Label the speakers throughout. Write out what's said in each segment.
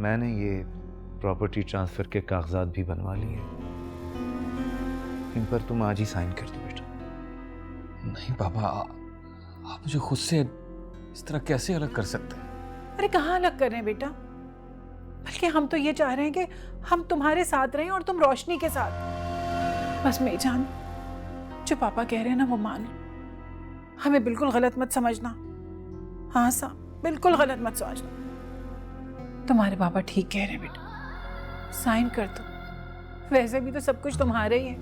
Speaker 1: मैंने ये property transfer के कागजात भी बनवा लिए, इन पर तुम आज ही साइन कर दो बेटा।
Speaker 2: नहीं पापा, आप मुझे खुद से इस तरह कैसे अलग कर सकते हैं?
Speaker 3: अरे कहाँ अलग कर रहे हैं बेटा, बल्कि हम तो ये चाह रहे हैं कि हम तुम्हारे साथ रहें और तुम रोशनी के साथ। बस मेरी जान, जो पापा कह रहे हैं ना वो मान लो, हमें बिल्कुल गलत मत समझना। हाँ साहब, बिल्कुल गलत मत समझना। तुम्हारे पापा ठीक कह रहे हैं बेटा, साइन कर दो। वैसे भी तो सब कुछ तुम्हारा ही है,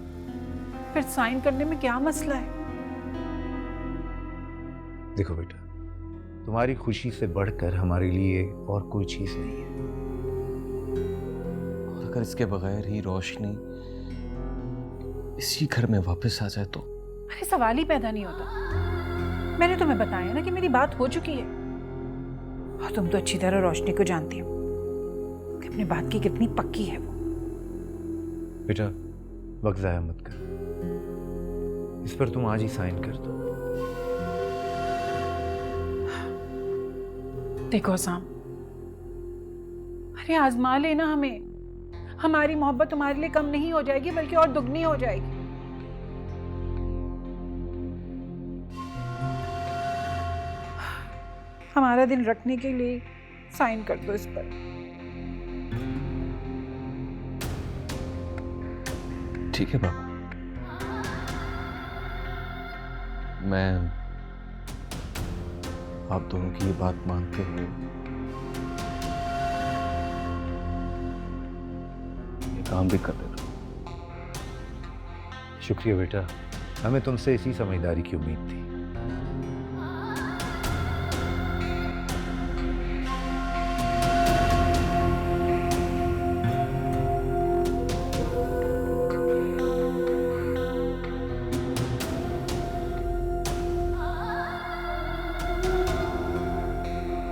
Speaker 3: फिर साइन करने में क्या मसला है?
Speaker 1: देखो बेटा, तुम्हारी खुशी से बढ़कर हमारे लिए और कोई चीज़ नहीं है।
Speaker 2: और अगर इसके बगैर ही रोशनी इसी घर में वापस आ जाए तो?
Speaker 3: अरे सवाल ही पैदा नहीं होता। मैंने तुम्हें बताया ना कि मेरी बात हो चुकी है, और तुम तो अच्छी तरह रोशनी को जानती हो कि अपनी बात की कितनी पक्की है वो।
Speaker 1: बेटा वक्त ज़ाया मत कर, इस पर तुम आज ही साइन कर दो।
Speaker 3: देखो साम, अरे आजमा लेना हमें, हमारी मोहब्बत तुम्हारे लिए कम नहीं हो जाएगी बल्कि और दुगनी हो जाएगी। हमारा दिल रखने के लिए साइन कर दो इस पर।
Speaker 2: ठीक है पापा, मैं आप दोनों की ये बात मानते हुए ये काम भी कर देता हूँ।
Speaker 1: शुक्रिया बेटा, हमें तुमसे इसी समझदारी की उम्मीद थी।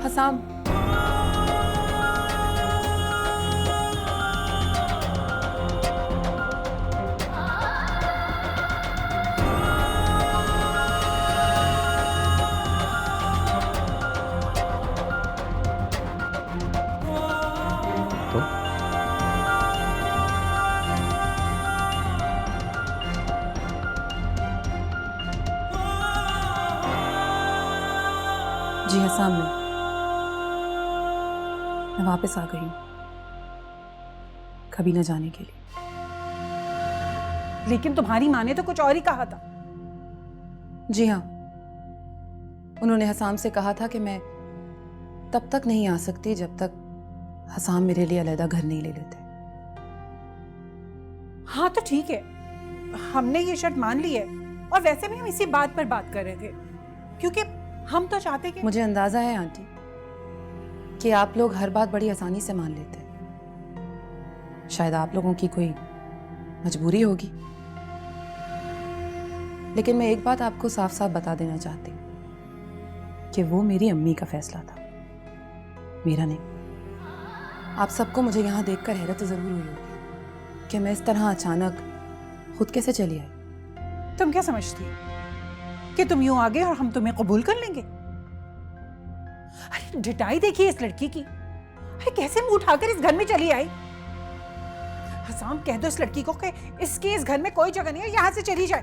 Speaker 4: हसाम,
Speaker 1: तो
Speaker 4: जी हसाम, मैं वापस आ गई हूँ, कभी न जाने के लिए।
Speaker 3: लेकिन तुम्हारी माँ ने तो कुछ और ही कहा था।
Speaker 4: जी हाँ, उन्होंने हसाम से कहा था कि मैं तब तक नहीं आ सकती जब तक हसाम मेरे लिए अलग घर नहीं ले लेते।
Speaker 3: हाँ तो ठीक है, हमने ये शर्त मान ली है, और वैसे भी हम इसी बात पर बात कर रहे थे, क्योंकि हम तो चाहते कि
Speaker 4: मुझे अंदाजा है आंटी कि आप लोग हर बात बड़ी आसानी से मान लेते हैं। शायद आप लोगों की कोई मजबूरी होगी, लेकिन मैं एक बात आपको साफ साफ बता देना चाहती हूँ कि वो मेरी अम्मी का फैसला था, मेरा नहीं। आप सबको मुझे यहाँ देखकर हैरत जरूर हुई होगी कि मैं इस तरह अचानक खुद कैसे चली आई।
Speaker 3: तुम क्या समझती हो कि तुम यूं आ गए और हम तुम्हें कबूल कर लेंगे? अरे ढिठाई देखिए इस लड़की की, अरे कैसे मुंह उठाकर इस घर में चली आई। हसाम कह दो इस लड़की को कि इसके इस घर में कोई जगह नहीं है, यहाँ से चली जाए।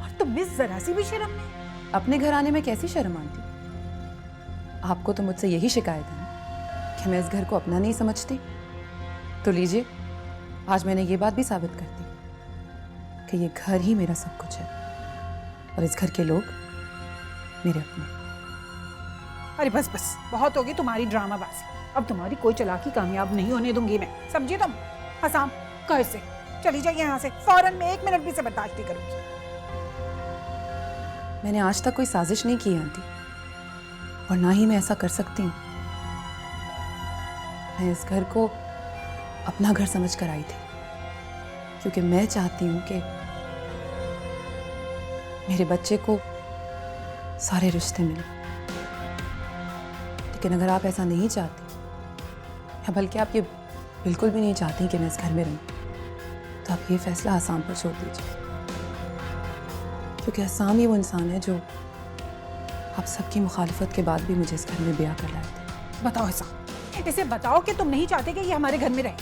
Speaker 3: और तुम्हें जरा सी भी शर्म नहीं?
Speaker 4: अपने घर आने में कैसी शर्म आती? आपको तो मुझसे यही शिकायत है ना कि मैं इस घर को अपना नहीं समझती। तो लीजिए, आज मैंने ये बात भी साबित कर दी कि ये घर ही मेरा सब कुछ है और इस घर के लोग मेरे अपने।
Speaker 3: अरे बस बस, बहुत होगी तुम्हारी ड्रामाबाजी। अब तुम्हारी कोई चालाकी कामयाब नहीं होने दूंगी मैं, समझी तुम? हसाम घर से चली जाइए यहाँ से फौरन, में 1 मिनट भी से बर्दाश्त नहीं करूंगी।
Speaker 4: मैंने आज तक कोई साजिश नहीं की आंटी, और ना ही मैं ऐसा कर सकती हूँ। मैं इस घर को अपना घर समझ कर आई थी, क्योंकि मैं चाहती हूँ कि मेरे बच्चे को सारे रिश्ते मिले। लेकिन अगर आप ऐसा नहीं चाहती, या बल्कि आप ये बिल्कुल भी नहीं चाहती कि मैं इस घर में रहूं, तो आप ये फैसला हसाम पर छोड़ दीजिए, क्योंकि हसाम ही वो इंसान है जो आप सबकी मुखालिफत के बाद भी मुझे इस घर में ब्याह कर लाए थे।
Speaker 3: बताओ हसाम, इसे बताओ कि तुम नहीं चाहते कि ये हमारे घर में रहे,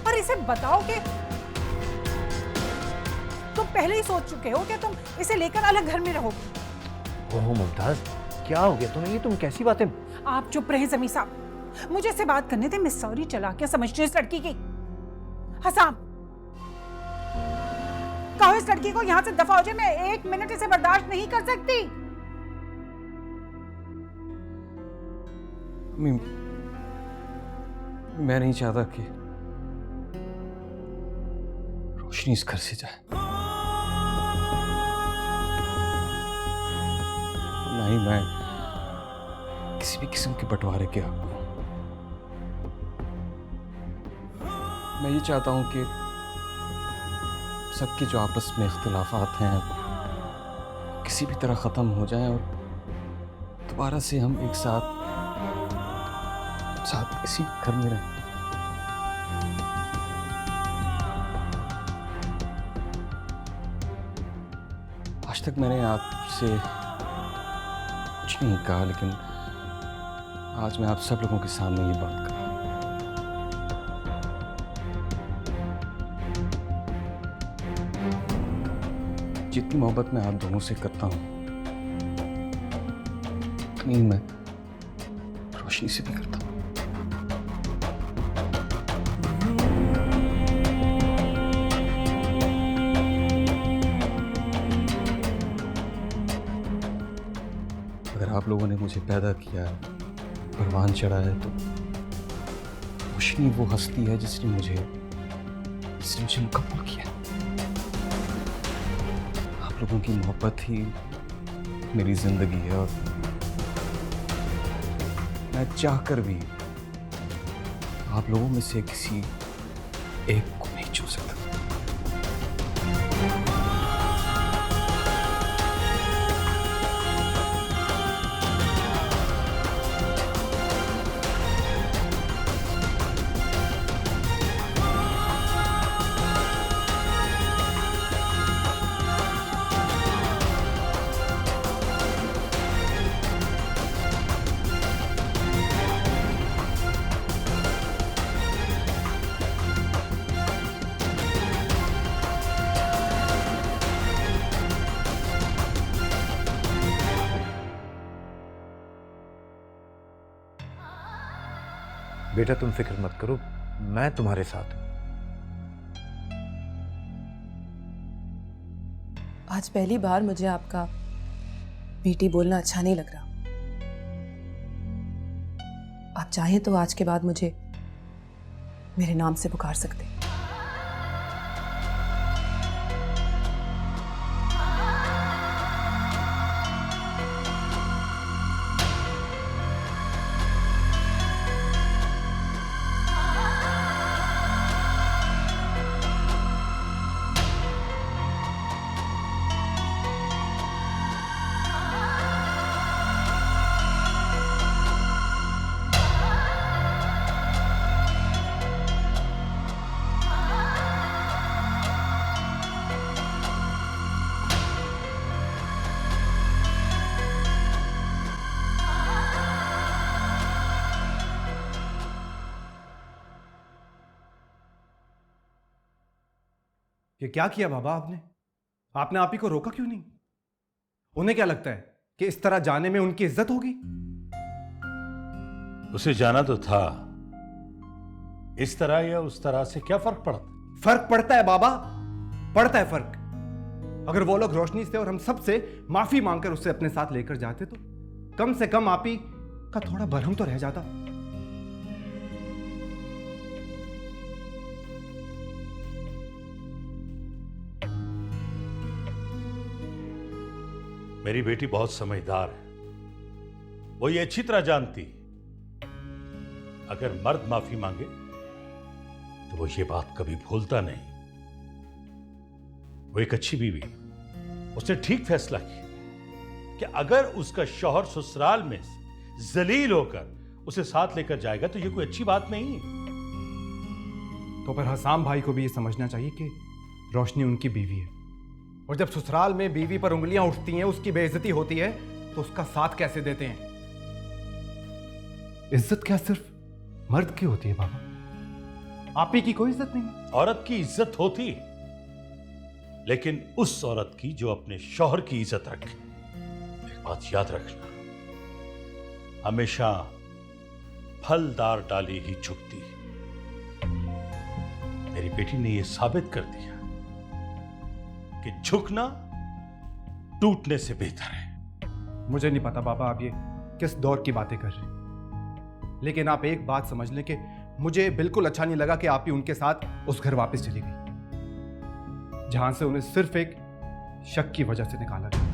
Speaker 3: और इसे बताओ कि तुम पहले ही सोच चुके हो कि तुम इसे लेकर अलग घर में रहोगे।
Speaker 1: ओह मुमताज, क्या हो गया तुम्हें? ये तुम कैसी बातें?
Speaker 3: आप चुप रहे जमी साहब, मुझे इससे बात करने थे। मैं सॉरी चला क्या समझती हूँ इस लड़की की? हसाम, कहो इस लड़की को यहां से दफा हो जाए। मैं 1 मिनट इसे बर्दाश्त नहीं कर सकती।
Speaker 2: मैं नहीं चाहता कि रोशनी इस घर से जाए, ना ही मैं किसी भी किस्म के बंटवारे के हक में। मैं ये चाहता हूं कि सबके जो आपस में इख्तिलाफात हैं किसी भी तरह ख़त्म हो जाएं और दोबारा से हम एक साथ इसी घर में रहें। आज तक मैंने आपसे कुछ नहीं कहा, लेकिन आज मैं आप सब लोगों के सामने ये बात कर रहा हूं। जितनी मोहब्बत मैं आप दोनों से करता हूं उतनी मैं रोशनी से भी करता हूं। अगर आप लोगों ने मुझे पैदा किया है, परवान चढ़ा है, तो रोशनी वो हस्ती है जिसने मुझे मुकम्मल किया। आप लोगों की मोहब्बत ही मेरी जिंदगी है और मैं चाहकर भी आप लोगों में से किसी एक को नहीं चुन सकता।
Speaker 1: बेटा तुम फिक्र मत करो, मैं तुम्हारे साथ हूं।
Speaker 4: आज पहली बार मुझे आपका बेटी बोलना अच्छा नहीं लग रहा। आप चाहें तो आज के बाद मुझे मेरे नाम से पुकार सकते हैं।
Speaker 5: ये क्या किया बाबा आपने? आपने आप ही को रोका क्यों नहीं? उन्हें क्या लगता है कि इस तरह जाने में उनकी इज्जत होगी?
Speaker 6: उसे जाना तो था। इस तरह या उस तरह से क्या फर्क पड़ता?
Speaker 5: फर्क पड़ता है बाबा, पड़ता है फर्क। अगर वो लोग रोशनी से और हम सब से माफी मांगकर उससे अपने साथ लेकर जाते तो कम से कम आप ही का थोड़ा बरहम तो रह जाता।
Speaker 6: मेरी बेटी बहुत समझदार है, वो ये अच्छी तरह जानती अगर मर्द माफी मांगे तो वो ये बात कभी भूलता नहीं। वो एक अच्छी बीवी, उसने ठीक फैसला किया कि अगर उसका शौहर ससुराल में जलील होकर उसे साथ लेकर जाएगा तो ये कोई अच्छी बात नहीं है।
Speaker 5: तो फिर हसाम भाई को भी ये समझना चाहिए कि रोशनी उनकी बीवी है, और जब ससुराल में बीवी पर उंगलियां उठती हैं, उसकी बेइज्जती होती है, तो उसका साथ कैसे देते हैं? इज्जत क्या सिर्फ मर्द की होती है बाबा, आप ही की कोई इज्जत नहीं।
Speaker 6: औरत की इज्जत होती, लेकिन उस औरत की जो अपने शौहर की इज्जत रखे। एक बात याद रखना, हमेशा फलदार डाली ही झुकती। मेरी बेटी ने यह साबित कर दिया कि झुकना टूटने से बेहतर है।
Speaker 5: मुझे नहीं पता बाबा आप ये किस दौर की बातें कर रहे हैं, लेकिन आप एक बात समझ लें कि मुझे बिल्कुल अच्छा नहीं लगा कि आप ही उनके साथ उस घर वापस चली गई जहां से उन्हें सिर्फ एक शक की वजह से निकाला गया।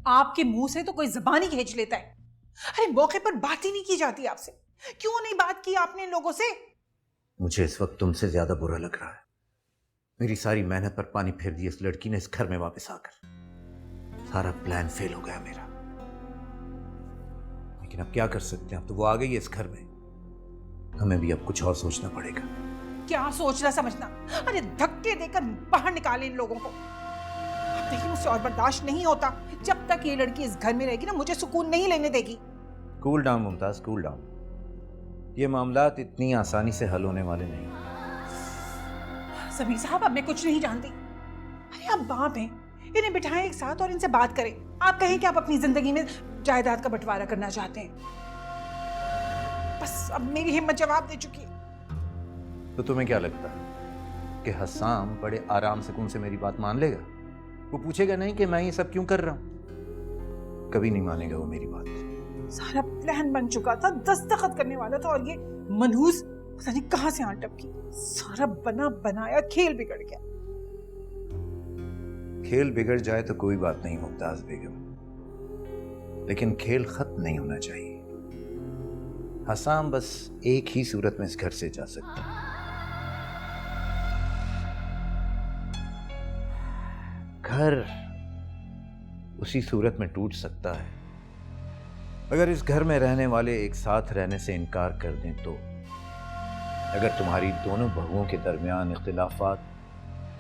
Speaker 3: आपके मुंह से तो कोई जबान ही खींच लेता है। अरे मौके पर बात ही नहीं की जाती आपसे। क्यों नहीं बात की आपने इन लोगों से?
Speaker 1: मुझे इस वक्त तुमसे ज्यादा बुरा लग रहा है। मेरी सारी मेहनत पर पानी फेर दी इस लड़की ने इस घर में वापस आकर। सारा प्लान फेल हो गया मेरा। लेकिन अब क्या कर सकते हैं, अब तो वो आ गई है इस घर में। हमें भी अब कुछ और सोचना पड़ेगा।
Speaker 3: क्या सोचना समझना? अरे धक्के देकर बाहर निकाले इन लोगों को। अब देखिए मुझसे और बर्दाश्त नहीं होता। जब तक ये लड़की इस घर में रहेगी ना, मुझे सुकून नहीं लेने देगी।
Speaker 1: Cool down Mumtaz, cool down. ये मामलात इतनी आसानी से हल होने वाले नहीं।
Speaker 3: समीर साहब, अब मैं कुछ नहीं जानती। अरे आप बाप हैं, इन्हें बिठाएं एक साथ और इनसे बात करें। आप कहें कि आप अपनी जिंदगी में जायदाद का बंटवारा करना चाहते हैं। बस अब मेरी हिम्मत जवाब दे चुकी है।
Speaker 1: तो तुम्हें क्या लगता है कि हसाम बड़े आराम सुकून से मेरी बात मान लेगा? वो पूछेगा नहीं कि मैं ये सब क्यों कर रहा हूं? कभी नहीं मानेगा वो मेरी बात।
Speaker 3: सारा प्लान बन चुका था, दस्तखत करने वाला था, और ये मनहूस पता नहीं कहां से आंट टपकी। सारा बना बनाया खेल बिगड़ गया।
Speaker 1: खेल बिगड़ जाए तो कोई बात नहीं मुमताज बेगम, लेकिन खेल खत्म नहीं होना चाहिए। हसाम बस एक ही सूरत में इस घर से जा सकता है। घर उसी सूरत में टूट सकता है अगर इस घर में रहने वाले एक साथ रहने से इनकार कर दें तो। अगर तुम्हारी दोनों बहुओं के दरमियान इख्तिलाफात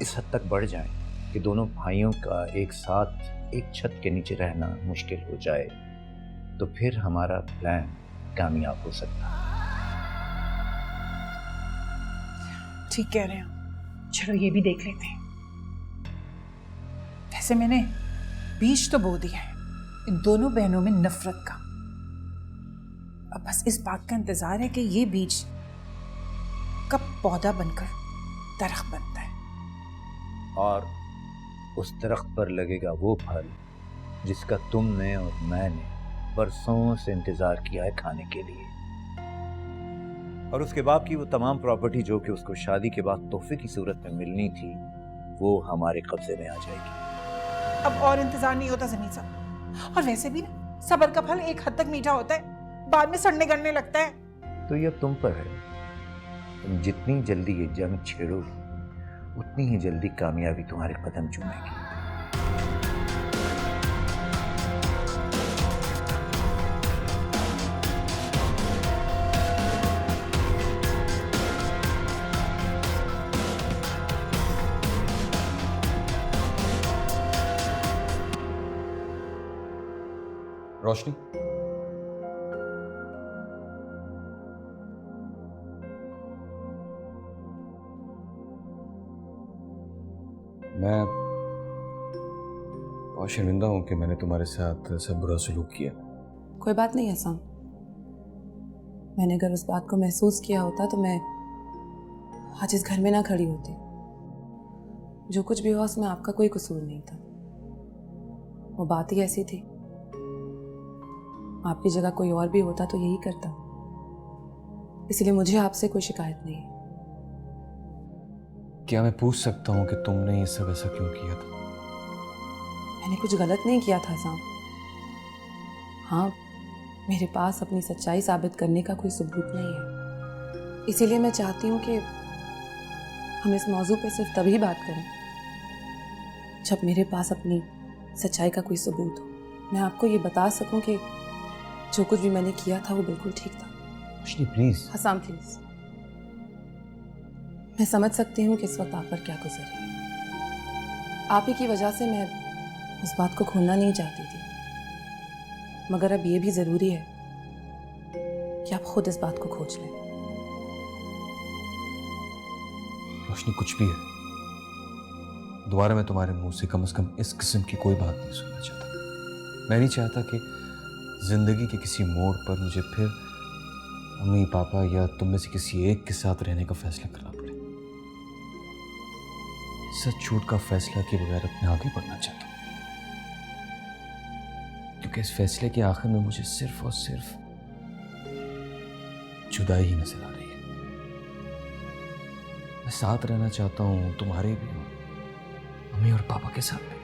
Speaker 1: इस हद तक बढ़ जाएं कि दोनों भाइयों का एक साथ एक छत के नीचे रहना मुश्किल हो जाए, तो फिर हमारा प्लान कामयाब हो सकता है।
Speaker 3: ठीक कह रहे हैं, चलो ये भी देख लेते हैं। वैसे मैंने बीज तो बो दिया है इन दोनों बहनों में नफरत का। अब बस इस बात का इंतजार है कि ये बीज कब पौधा बनकर दरख्त बनता है,
Speaker 1: और उस दरख्त पर लगेगा वो फल जिसका तुमने और मैंने बरसों से इंतजार किया है खाने के लिए। और उसके बाप की वो तमाम प्रॉपर्टी जो कि उसको शादी के बाद तोहफे की सूरत में मिलनी थी, वो हमारे कब्जे में आ जाएगी।
Speaker 3: अब और इंतजार नहीं होता जमीन साहब। और वैसे भी ना, सब्र का फल एक हद तक मीठा होता है, बाद में सड़ने गड़ने लगता है।
Speaker 1: तो ये अब तुम पर है। तुम जितनी जल्दी ये जंग छेड़ोगे, उतनी ही जल्दी कामयाबी तुम्हारे कदम चूमेगी।
Speaker 2: रोशनी, मैं बहुत शर्मिंदा हूं कि मैंने तुम्हारे साथ ऐसा बुरा सलूक किया।
Speaker 4: कोई बात नहीं हसाम, मैंने अगर उस बात को महसूस किया होता तो मैं आज इस घर में ना खड़ी होती। जो कुछ भी हुआ उसमें आपका कोई कसूर नहीं था। वो बात ही ऐसी थी। आपकी जगह कोई और भी होता तो यही करता। इसलिए मुझे आपसे कोई शिकायत नहीं है।
Speaker 2: क्या मैं पूछ सकता हूँ कि तुमने ये सब ऐसा क्यों किया था?
Speaker 4: मैंने कुछ गलत नहीं किया था हसाम। हाँ, मेरे पास अपनी सच्चाई साबित करने का कोई सबूत नहीं है। इसीलिए मैं चाहती हूँ कि हम इस मौजू पे सिर्फ तभी बात करें जब मेरे पास अपनी सच्चाई का कोई सबूत हो। मैं आपको ये बता सकूं कि जो कुछ भी मैंने किया था वो बिल्कुल ठीक था।
Speaker 2: रोशनी प्लीज।
Speaker 4: हसाम प्लीज। मैं समझ सकती हूँ कि इस वक्त आप पर क्या गुजर रही है। आप ही की वजह से मैं उस बात को खोलना नहीं चाहती थी, मगर अब ये भी जरूरी है कि आप खुद इस बात को खोज लें।
Speaker 2: रोशनी कुछ भी है, दोबारा मैं तुम्हारे मुंह से कम इस किस्म की कोई बात नहीं सुनना चाहता। मैं नहीं चाहता कि जिंदगी के किसी मोड़ पर मुझे फिर मम्मी पापा या तुम में से किसी एक के साथ रहने का फैसला करना पड़े। सच झूठ का फैसला किए बगैर अपने आगे बढ़ना चाहता हूं, क्योंकि इस फैसले के आखिर में मुझे सिर्फ और सिर्फ जुदाई ही नजर आ रही है। मैं साथ रहना चाहता हूं, तुम्हारे भी हो, मम्मी और पापा के साथ भी।